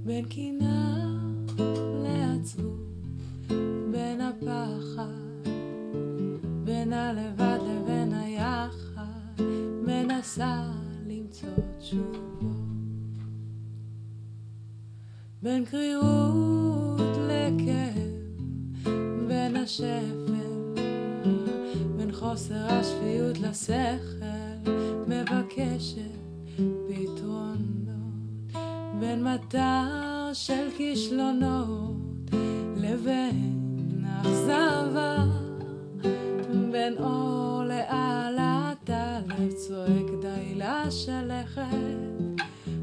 בין קינה לעצבות, בין הפחד, בין הלבד לבין היחד, מנסה למצוא תשובות. בין קרירות לכאב, בין השפל, בין חוסר השפיות לשכל, מבקשת פתרונות. בין מטר של כישלונות לבין אכזבה, בין אור לעלת הלב צועק די לשלכת,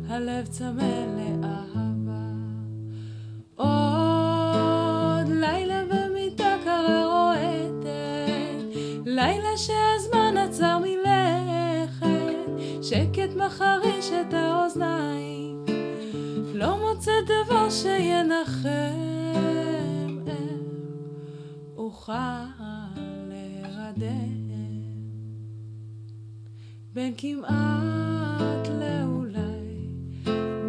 הלב צמא לאהבה. עוד לילה במיטה קרה רועדת, לילה שהזמן עצר מלכת, שקט מחריש את האוזניים, לא מוצא דבר שינחם. איך אוכל להירדם בין כמעט לאולי,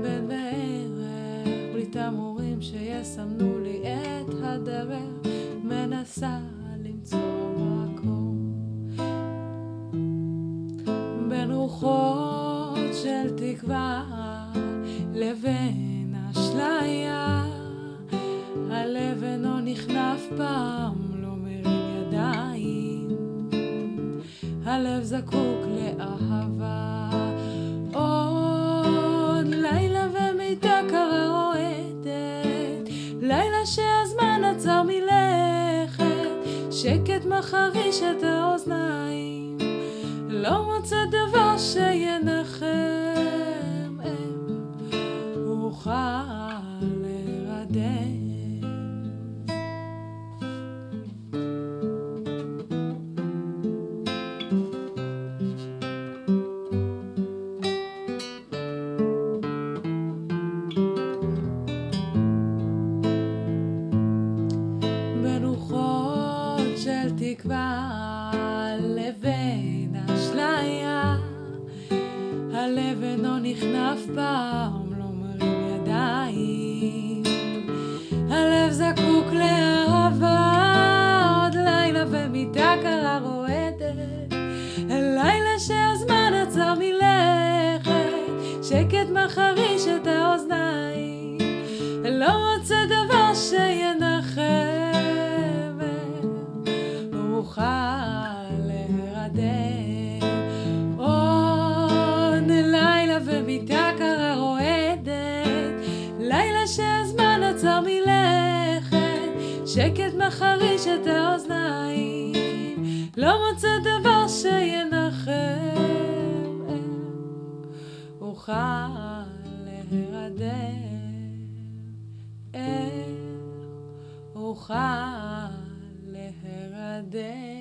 בין בערך בלי תמרורים שיסמנו לי את הדרך, מנסה למצוא מקום בין רוחות של תקווה לבין אשליה. הלב אינו נכנף פעם, לא מרים ידיים, הלב זקוק לאהבה. עוד לילה ומיטה קרה רועדת, לילה שהזמן עצר מלכת, שקט מחריש את האוזניים, לא מוצא דבר שינחם. אוכל להירדם בין רוחות של תקווה לבין אשליה. הלב אינו נכנף פעם, לא מרים ידיים, הלב זקוק לאהבה. עוד לילה ומיטה קרה רועדת, לילה שהזמן עצר מלכת, שקט מחריש את האוזניים, לא מוצא דבר שינחם. אוכל להירדם. עוד לילה ומיטה קרה רועדת, לילה שהזמן עצר מלכת, שקט מחריש את האוזניים, לא מוצא דבר שינחם. אוכל להירדם. איך אוכל להירדם.